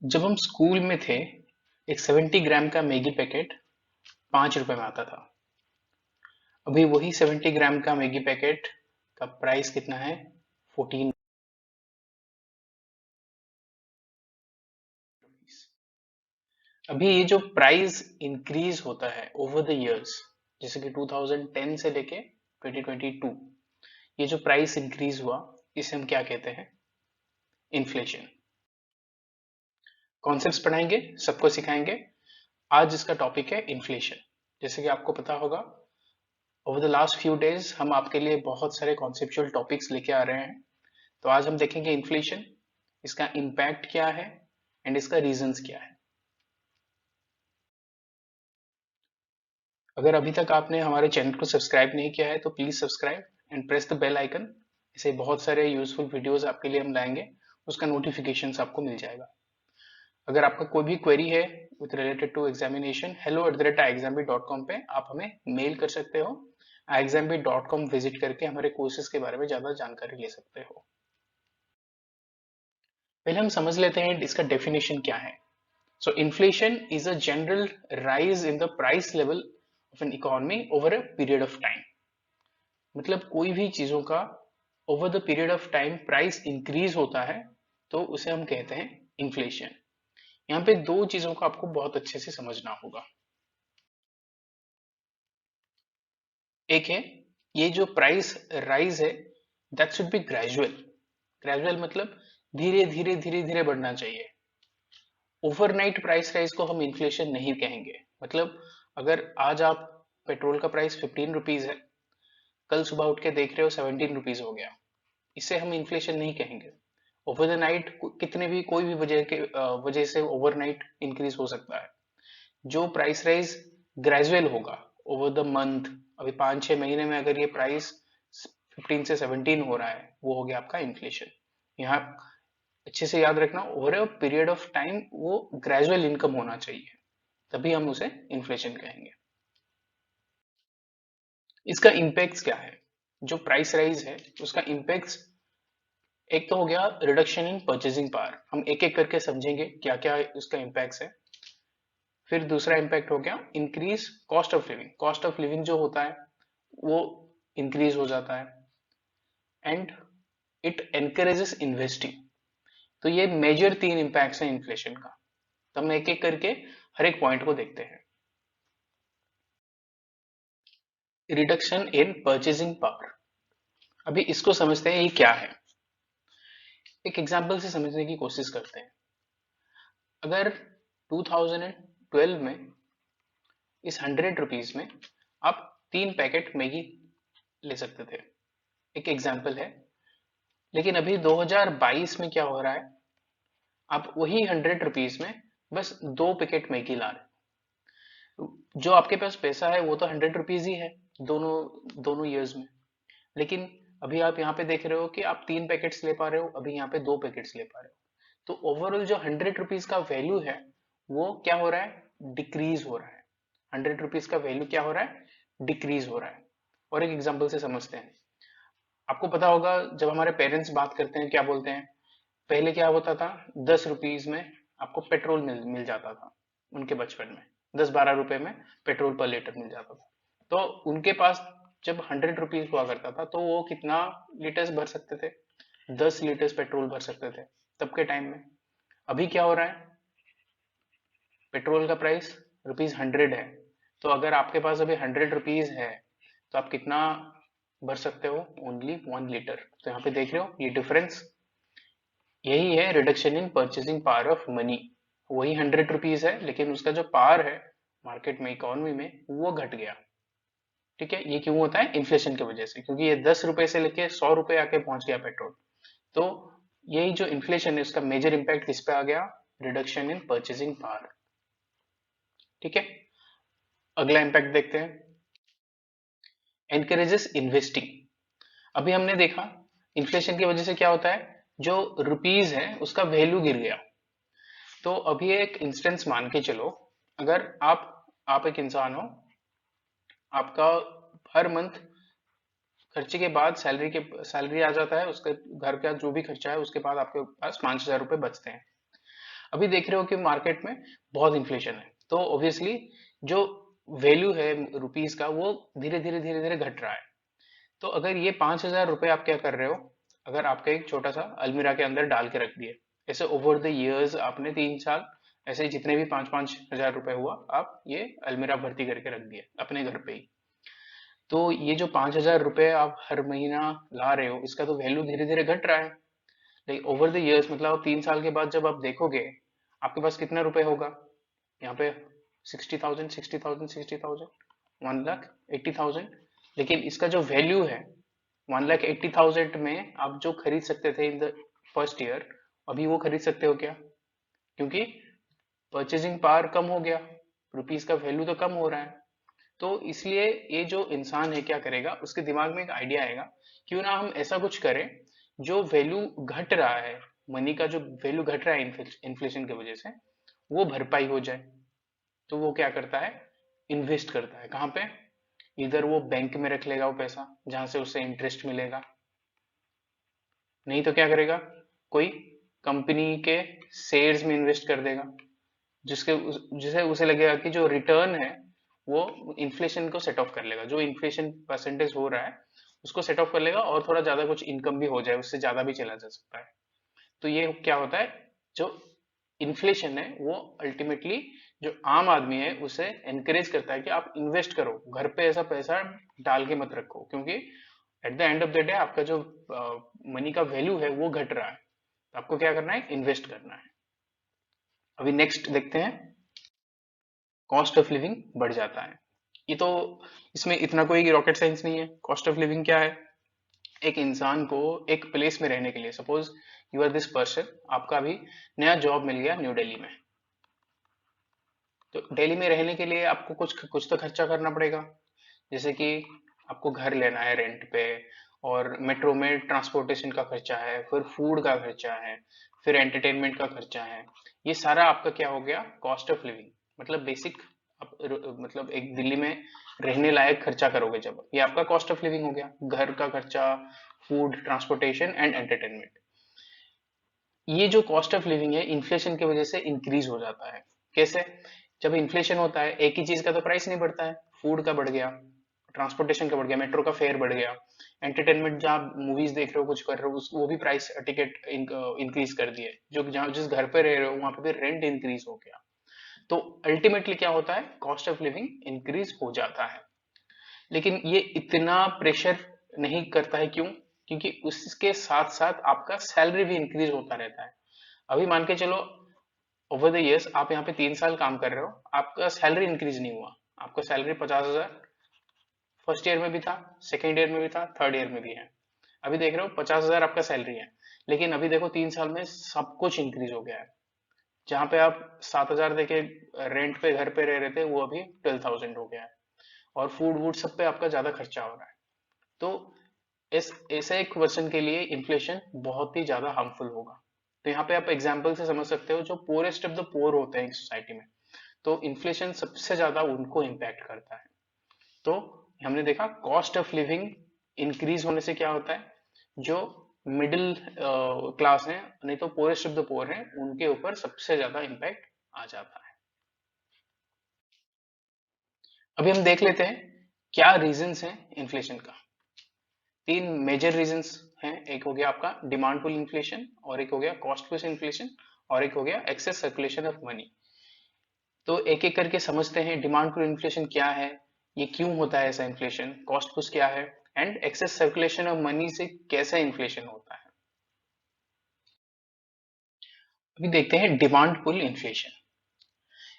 जब हम स्कूल में थे एक 70 ग्राम का मैगी पैकेट 5 रुपए में आता था। अभी वही 70 ग्राम का मैगी पैकेट का प्राइस कितना है? 14। अभी ये जो प्राइस इंक्रीज होता है ओवर द इयर्स, जैसे कि 2010 से लेके 2022, ये जो प्राइस इंक्रीज हुआ इसे हम क्या कहते हैं? इन्फ्लेशन। कॉन्सेप्ट्स पढ़ाएंगे, सबको सिखाएंगे। आज इसका टॉपिक है इन्फ्लेशन। जैसे कि आपको पता होगा, over the last few days हम आपके लिए बहुत सारे कॉन्सेप्चुअल टॉपिक्स लेके आ रहे हैं। तो आज हम देखेंगे इन्फ्लेशन, इसका इम्पैक्ट क्या है एंड इसका रीजंस क्या है। अगर अभी तक आपने हमारे चैनल को सब्सक्राइब नहीं किया है तो please subscribe and press the bell icon. ऐसे बहुत सारे यूजफुल वीडियोस आपके लिए हम लाएंगे, उसका नोटिफिकेशन आपको मिल जाएगा। अगर आपका कोई भी क्वेरी है with related to examination, hello@iexambit.com पे आप हमें मेल कर सकते हो। iexambit.com विजिट करके हमारे कोर्सेज के बारे में ज्यादा जानकारी ले सकते हो। पहले हम समझ लेते हैं इसका डेफिनेशन क्या है। So inflation is a general rise in the price level of an economy over a period of time। मतलब कोई भी चीजों का over the period of time price increase होता है तो उसे हम कहते हैं इन्फ्लेशन। यहाँ पे दो चीजों को आपको बहुत अच्छे से समझना होगा। एक है, ये जो प्राइस राइज है that should be gradual. Gradual मतलब धीरे धीरे धीरे धीरे बढ़ना चाहिए। ओवरनाइट प्राइस राइज को हम इन्फ्लेशन नहीं कहेंगे। मतलब अगर आज आप पेट्रोल का प्राइस 15 रुपीज है, कल सुबह उठ के देख रहे हो 17 रुपीज हो गया, इसे हम इन्फ्लेशन नहीं कहेंगे। ओवर द नाइट कितने भी कोई भी वजह से ओवरनाइट इंक्रीज हो सकता है। जो प्राइस राइज ग्रेजुअल होगा ओवर द मंथ, अभी 5-6 महीने में अगर ये प्राइस 15 से 17 हो रहा है, वो हो गया आपका इन्फ्लेशन। यहाँ अच्छे से याद रखना, over a period of time वो ग्रेजुअल इनकम होना चाहिए, तभी हम उसे इन्फ्लेशन कहेंगे। इसका इम्पैक्ट क्या है? जो प्राइस राइज है उसका इम्पैक्ट एक तो हो गया रिडक्शन इन परचेसिंग पावर। हम एक एक करके समझेंगे क्या क्या उसका इम्पैक्ट है। फिर दूसरा इम्पैक्ट हो गया increase cost of living. Cost of living जो होता है वो इंक्रीज हो जाता है एंड इट एनकरेजेस इन्वेस्टिंग। तो ये मेजर 3 इम्पैक्ट्स हैं इन्फ्लेशन का। तो हम एक एक करके हर एक पॉइंट को देखते हैं। रिडक्शन इन परचेसिंग पावर, अभी इसको समझते हैं ये क्या है। एक एग्जांपल से समझने की कोशिश करते हैं। अगर 2012 में इस 100 रुपीज में आप 3 पैकेट मैगी ले सकते थे, एक एग्जाम्पल है। लेकिन अभी 2022 में क्या हो रहा है, आप वही 100 रुपीज में बस 2 पैकेट मैगी ला रहे हो। जो आपके पास पैसा है वो तो 100 रुपीज ही है दोनों दोनों ईयर्स में। लेकिन अभी आप यहाँ पे देख रहे हो कि आप 3 पैकेट्स ले पा रहे हो, अभी यहाँ पे 2 पैकेट्स ले पा रहे हो। तो ओवरऑल जो 100 रुपीज का वैल्यू है वो क्या हो रहा है? डिक्रीज हो रहा है। 100 रुपीज का वैल्यू क्या हो रहा है? डिक्रीज हो रहा है। और एक एग्जांपल से समझते हैं। आपको पता होगा जब हमारे पेरेंट्स बात करते हैं क्या बोलते हैं? पहले क्या होता था, 10 रुपीज में आपको पेट्रोल मिल जाता था। उनके बचपन में 10-12 रुपए में पेट्रोल पर लीटर मिल जाता था। तो उनके पास जब 100 रुपीज हुआ करता था तो वो कितना लीटर्स भर सकते थे? 10 लीटर्स पेट्रोल भर सकते थे तब के टाइम में। अभी क्या हो रहा है? पेट्रोल का प्राइस ₹100 है। तो अगर आपके पास अभी 100 रुपीज है तो आप कितना भर सकते हो? Only 1 litre. तो यहाँ पे देख रहे हो ये डिफरेंस, यही है reduction in purchasing power of money. वही 100 रुपीज है लेकिन उसका जो पावर है मार्केट में, इकोनॉमी में, वो घट गया। ठीक है, ये क्यों होता है? इन्फ्लेशन की वजह से, क्योंकि ये 10 रुपए से लेके 100 रुपए आके पहुंच गया पेट्रोल। तो यही जो इन्फ्लेशन है उसका मेजर इंपैक्ट किस पे आ गया? Reduction in purchasing power. ठीक है, अगला इंपैक्ट देखते हैं, एनकरेजेस इन्वेस्टिंग। अभी हमने देखा इन्फ्लेशन की वजह से क्या होता है, जो रुपीज है उसका वैल्यू गिर गया। तो अभी एक इंस्टेंस मान के चलो, अगर आप एक इंसान हो, आपका हर मंथ खर्चे के बाद सैलरी आ जाता है, उसके घर का जो भी खर्चा है उसके बाद आपके पास 5,000 रुपए बचते हैं। अभी देख रहे हो कि मार्केट में बहुत इन्फ्लेशन है, तो ऑब्वियसली जो वैल्यू है रुपीस का वो धीरे धीरे घट रहा है। तो अगर ये 5,000 रुपए आप क्या कर रहे हो, अगर आपका एक छोटा सा अलमीरा के अंदर डाल के रख दिए, ऐसे ओवर द इयर्स आपने 3 साल ऐसे जितने भी 5,000 रुपए हुआ आप ये अलमीरा भर्ती करके रख दिए अपने घर पे ही। तो ये जो 5,000 रुपए आप हर महीना ला रहे हो, इसका तो वैल्यू धीरे धीरे घट रहा है। लाइक ओवर द इयर्स मतलब आप 3 साल के बाद जब आप देखोगे आपके पास कितना रुपए होगा यहाँ पे, 60,000 60,000 60,000, 1,80,000। लेकिन इसका जो वैल्यू है 1,80,000 में आप जो खरीद सकते थे इन द फर्स्ट ईयर, अभी वो खरीद सकते हो क्या? क्योंकि परचेजिंग पावर कम हो गया, रुपीस का वैल्यू तो कम हो रहा है। तो इसलिए ये जो इंसान है क्या करेगा, उसके दिमाग में एक आइडिया आएगा, क्यों ना हम ऐसा कुछ करें जो वैल्यू घट रहा है, मनी का जो वैल्यू घट रहा है इन्फ्लेशन की वजह से, वो भरपाई हो जाए। तो वो क्या करता है, इन्वेस्ट करता है। कहाँ पे? इधर वो बैंक में रख लेगा वो पैसा जहां से उसे इंटरेस्ट मिलेगा, नहीं तो क्या करेगा, कोई कंपनी के शेयर्स में इन्वेस्ट कर देगा, जिसे उसे लगेगा कि जो रिटर्न है वो इन्फ्लेशन को सेट ऑफ कर लेगा, जो इन्फ्लेशन परसेंटेज हो रहा है उसको सेट ऑफ कर लेगा, और थोड़ा ज्यादा कुछ इनकम भी हो जाए, उससे ज्यादा भी चला जा सकता है। तो ये क्या होता है, जो इन्फ्लेशन है वो अल्टीमेटली जो आम आदमी है उसे एनकरेज करता है कि आप इन्वेस्ट करो, घर पे ऐसा पैसा डाल के मत रखो, क्योंकि at the end of the day आपका जो मनी का वैल्यू है वो घट रहा है। तो आपको क्या करना है, इन्वेस्ट करना है। अभी नेक्स्ट देखते हैं, कॉस्ट ऑफ लिविंग बढ़ जाता है। ये तो, इसमें इतना कोई रॉकेट साइंस नहीं है। कॉस्ट ऑफ लिविंग क्या है, एक इंसान को एक प्लेस में रहने के लिए, suppose you are this person, आपका अभी नया जॉब मिल गया न्यू दिल्ली में, तो दिल्ली में रहने के लिए आपको कुछ कुछ तो खर्चा करना पड़ेगा। जैसे कि आपको घर लेना है रेंट पे, और मेट्रो में ट्रांसपोर्टेशन का खर्चा है, फिर फूड का खर्चा है, फिर एंटरटेनमेंट का खर्चा है। ये सारा आपका क्या हो गया, कॉस्ट ऑफ लिविंग। मतलब बेसिक मतलब एक दिल्ली में रहने लायक खर्चा करोगे जब, ये आपका कॉस्ट ऑफ लिविंग हो गया, घर का खर्चा, फूड, ट्रांसपोर्टेशन एंड एंटरटेनमेंट। ये जो कॉस्ट ऑफ लिविंग है इन्फ्लेशन की वजह से इंक्रीज हो जाता है। कैसे? जब इन्फ्लेशन होता है एक ही चीज का तो प्राइस नहीं बढ़ता है, फूड का बढ़ गया, ट्रांसपोर्टेशन का बढ़ गया, मेट्रो का फेयर बढ़ गया, एंटरटेनमेंट जहाँ मूवीज देख रहे हो कुछ कर रहे हो वो भी प्राइस टिकट इंक्रीज कर दिए, जो जहाँ जिस घर पे रह रहे हो वहां पे भी रेंट इंक्रीज हो गया। तो अल्टीमेटली क्या होता है, कॉस्ट ऑफ लिविंग इंक्रीज हो जाता है। लेकिन ये इतना प्रेशर नहीं करता है, क्यों? क्योंकि उसके साथ साथ आपका सैलरी भी इंक्रीज होता रहता है। अभी मान के चलो ओवर द इयर्स आप यहाँ पे 3 साल काम कर रहे हो, आपका सैलरी इंक्रीज नहीं हुआ, आपका सैलरी 50,000 फर्स्ट ईयर में भी था, सेकेंड ईयर में भी था, थर्ड ईयर में भी है। अभी देख रहे हो 50,000 आपका सैलरी है, लेकिन अभी देखो 3 साल में सब कुछ इंक्रीज हो गया है। जहाँ पे आप 7,000 देके रेंट पे घर पे रह रहे थे वो अभी 12,000 हो गया है, और फूड वूड सब पे आपका ज्यादा खर्चा हो रहा है। तो इस ऐसे एक वर्षन के लिए इन्फ्लेशन बहुत ही ज्यादा हार्मफुल होगा। तो यहाँ पे आप एग्जाम्पल से समझ सकते हो, जो पोरेस्ट ऑफ द पोर होते हैं सोसाइटी में, तो इन्फ्लेशन सबसे ज्यादा उनको इम्पैक्ट करता है। तो हमने देखा कॉस्ट ऑफ लिविंग इंक्रीज होने से क्या होता है, जो मिडिल क्लास है, नहीं तो पोरेस्ट ऑफ द पोर है, उनके ऊपर सबसे ज्यादा इम्पैक्ट आ जाता है। अभी हम देख लेते हैं क्या रीजंस हैं इन्फ्लेशन का। तीन मेजर रीजंस हैं, एक हो गया आपका डिमांड पुल इन्फ्लेशन, और एक हो गया कॉस्ट पुश इन्फ्लेशन, और एक हो गया एक्सेस सर्कुलेशन ऑफ मनी। तो एक एक करके समझते हैं, डिमांड पुल इन्फ्लेशन क्या है, ये क्यों होता है ऐसा इन्फ्लेशन, कॉस्ट पुश क्या है, and excess circulation of money से कैसा इन्फ्लेशन होता है। अभी देखते हैं डिमांड पुल इन्फ्लेशन।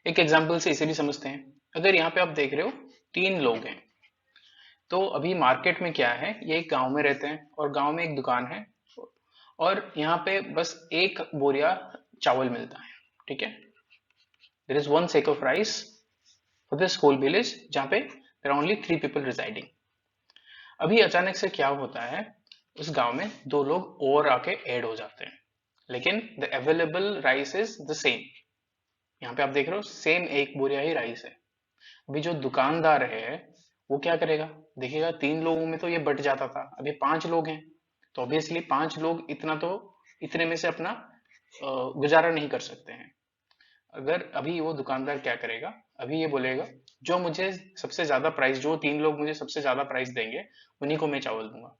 एक एग्जांपल से इसे भी समझते हैं। अगर यहाँ पे आप देख रहे हो 3 लोग हैं, तो अभी मार्केट में क्या है, ये एक गांव में रहते हैं और गांव में एक दुकान है, और यहाँ पे बस एक बोरिया चावल मिलता है, ठीक है। There is one sack of rice for this whole village, जहाँ पे there are only 3 people residing. अभी अचानक से क्या होता है, उस गांव में 2 लोग और आके ऐड हो जाते हैं, लेकिन the available rice is the same. यहाँ पे आप देख रहे हो सेम एक बोरिया ही राइस है। अभी जो दुकानदार है वो क्या करेगा, देखिएगा 3 लोगों में तो ये बट जाता था, अभी 5 लोग हैं, तो ऑब्वियसली 5 लोग इतना तो इतने में से अपना गुजारा नहीं कर सकते हैं। अगर अभी वो दुकानदार क्या करेगा, अभी ये बोलेगा जो मुझे सबसे ज्यादा प्राइस, जो 3 लोग मुझे सबसे ज्यादा प्राइस देंगे उन्हीं को मैं चावल दूंगा।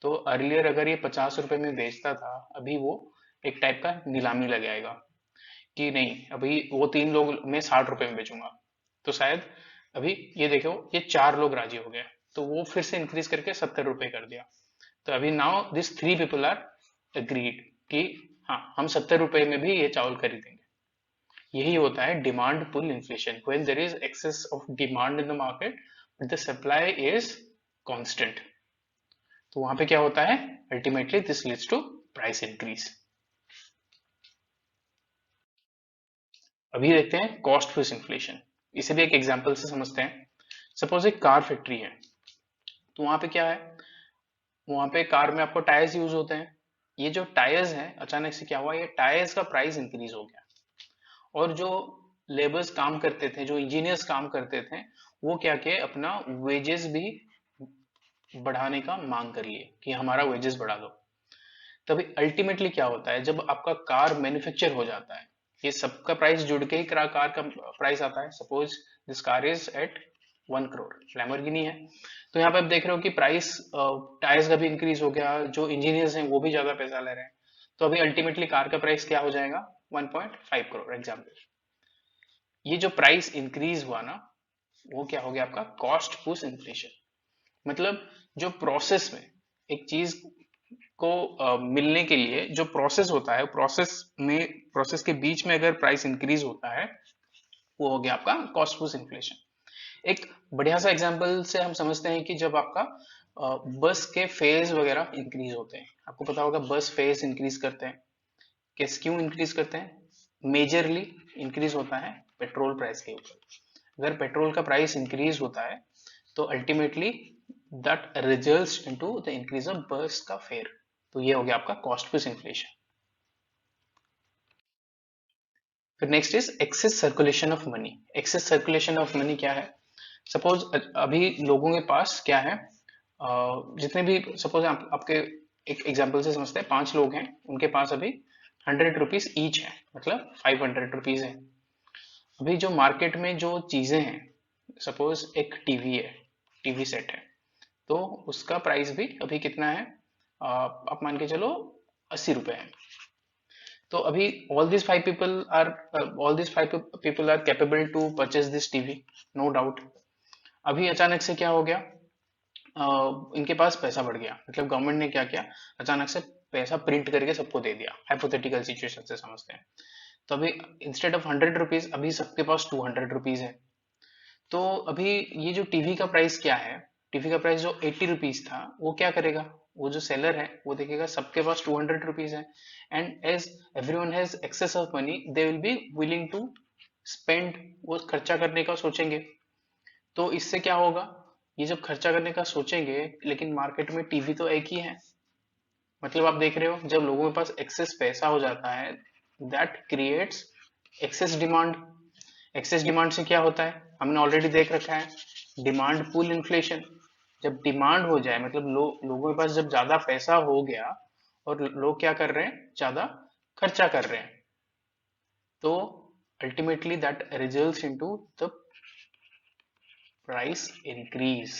तो अर्लियर अगर ये 50 रुपए में बेचता था, अभी वो एक टाइप का नीलामी लगाएगा कि नहीं, अभी वो 3 लोग मैं 60 रुपए में बेचूंगा। तो शायद अभी ये देखो, ये 4 लोग राजी हो गए, तो वो फिर से इंक्रीज करके 70 रुपए कर दिया। तो अभी now this 3 people are agreed कि हाँ, हम 70 रुपए में भी ये चावल खरीदेंगे। यही होता है demand pull inflation, when there is excess of demand in the market but the supply is constant. तो वहां पे क्या होता है, ultimately this leads to price increase. अभी देखते हैं कॉस्ट पुश इन्फ्लेशन। इसे भी एक एग्जांपल से समझते हैं। सपोज एक कार फैक्ट्री है, तो वहां पे क्या है, वहां पे कार में आपको टायर्स यूज होते हैं। ये जो टायर्स हैं, अचानक से क्या हुआ, ये टायर्स का प्राइस इंक्रीज हो गया। और जो लेबर्स काम करते थे, जो इंजीनियर्स काम करते थे, वो क्या किए, अपना वेजेस भी बढ़ाने का मांग कर लिए कि हमारा वेजेस बढ़ा दो। तभी अल्टीमेटली क्या होता है, जब आपका कार मैन्युफैक्चर हो जाता है, ये सबका प्राइस जुड़ के ही कार का प्राइस आता है। Suppose this car is at 1 crore, Lamborghini है। तो यहाँ पे आप देख रहे हो कि प्राइस टायर्स का भी इंक्रीज हो गया, जो इंजीनियर्स हैं वो भी ज्यादा पैसा ले रहे हैं। तो अभी अल्टीमेटली कार का प्राइस क्या हो जाएगा, 1.5 करोड़ एग्जाम्पल। ये जो प्राइस इंक्रीज हुआ ना, वो क्या हो गया आपका कॉस्ट पुश इन्फ्लेशन। मतलब जो प्रोसेस में एक चीज को मिलने के लिए जो प्रोसेस होता है, प्रोसेस के बीच में अगर प्राइस इंक्रीज होता है, वो हो गया आपका कॉस्ट पुश इन्फ्लेशन। एक बढ़िया सा एग्जांपल से हम समझते हैं कि जब आपका बस के फेयर्स वगैरह इंक्रीज होते हैं, आपको पता होगा बस फेयर्स इंक्रीज करते हैं, किस क्यों इंक्रीज करते हैं, मेजरली इंक्रीज होता है पेट्रोल प्राइस के ऊपर। अगर पेट्रोल का प्राइस इंक्रीज होता है, तो ultimately that results into the increase of bus का फेयर। तो ये हो गया आपका कॉस्ट पुश इन्फ्लेशन। फिर next is excess circulation of money. Excess circulation of money क्या है, सपोज अभी लोगों के पास क्या है, जितने भी सपोज आपके एक एग्जांपल से समझते हैं, 5 लोग हैं, उनके पास अभी 100 रुपीज ईच है, मतलब 500 रुपीज है। अभी जो मार्केट में जो चीजें हैं, सपोज एक टीवी है, टीवी सेट है, तो उसका प्राइस भी अभी कितना है, आप मान के चलो 80 रुपए है। तो अभी all this five people are capable to purchase this TV, no doubt. अभी अचानक से क्या हो गया, इनके पास पैसा बढ़ गया, मतलब गवर्नमेंट ने क्या किया, अचानक से पैसा प्रिंट करके सबको दे दिया। हाइपोथेटिकल सिचुएशन से समझते हैं। तो अभी इंस्टेड ऑफ 100 रुपीज, अभी सबके पास 200 रुपीज है। तो अभी ये जो टीवी का प्राइस क्या है, टीवी का प्राइस जो 80 रुपीज था, वो क्या करेगा, वो जो सेलर है वो देखेगा सबके पास 200 रुपीज है, and as everyone has excess of money, they will be willing to spend, वो खर्चा करने का सोचेंगे। तो इससे क्या होगा, ये जब खर्चा करने का सोचेंगे, लेकिन मार्केट में टीवी तो एक ही है, मतलब आप देख रहे हो जब लोगों के पास एक्सेस पैसा हो जाता है, that creates excess demand. Excess demand से क्या होता है, हमने ऑलरेडी देख रखा है, डिमांड पुल इन्फ्लेशन। जब डिमांड हो जाए, मतलब लोगों के पास जब ज्यादा पैसा हो गया और लोग क्या कर रहे हैं, ज्यादा खर्चा कर रहे हैं, तो ultimately that results into the price increase.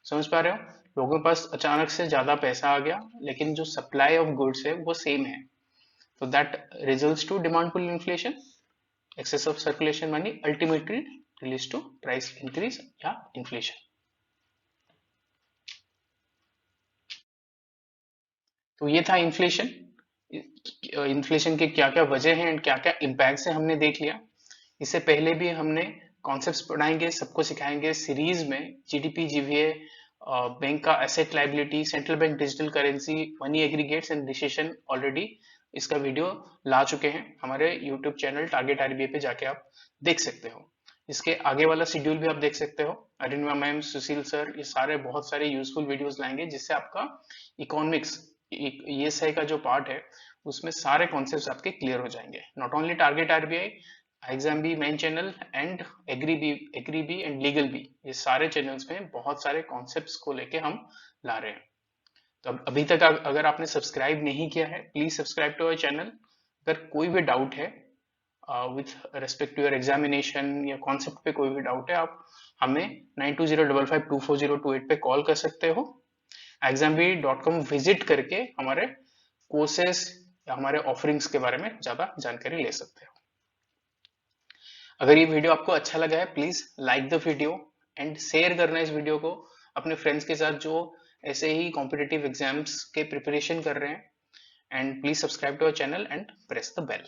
समझ पा रहे हो, लोगों के पास अचानक से ज्यादा पैसा आ गया, लेकिन जो सप्लाई ऑफ गुड्स है वो सेम है, तो that results to demand pull inflation. excess of circulation money ultimately leads to price increase या inflation। तो ये था इन्फ्लेशन। इन्फ्लेशन के क्या क्या वजह हैं एंड क्या क्या इम्पैक्ट है हमने देख लिया। इससे पहले भी हमने कॉन्सेप्ट्स पढ़ाएंगे, सबको सिखाएंगे सीरीज में, जीडीपी, जीवीए, बैंक का asset liability, central bank digital currency, money aggregates and recession. Already इसका वीडियो ला चुके हैं हमारे यूट्यूब चैनल टारगेट आरबीआई पे, जाके आप देख सकते हो। इसके आगे वाला शेड्यूल भी आप देख सकते हो, अरिंदमा मैम, सुशील सर, ये सारे बहुत सारे यूजफुल वीडियोस लाएंगे, जिससे आपका इकोनॉमिक्स ईएसआई का जो पार्ट है, उसमें सारे कॉन्सेप्ट्स आपके क्लियर हो जाएंगे। Not only target RBI, exam B, main channel and agri B and legal B, ये सारे चैनल्स में बहुत सारे कॉन्सेप्ट्स को लेके हम ला रहे हैं। तो अभी तक अगर आपने सब्सक्राइब नहीं किया है, please subscribe to our channel. अगर कोई भी डाउट है, with respect to your examination या कॉन्सेप्ट पे कोई भी डाउट है, आप हमें 9205524028 पे कॉल कर सकते हो। exambee.com विजिट करके हमारे कोर्सेस या हमारे ऑफरिंग्स के बारे में ज़्यादा जानकारी ले सकते हो। अगर ये वीडियो आपको अच्छा लगा है, please like the video and share करना इस वीडियो को अपने फ्रेंड्स के साथ जो ऐसे ही कॉम्पिटिटिव एग्जाम्स के प्रिपरेशन कर रहे हैं। And please subscribe to our channel and press the bell.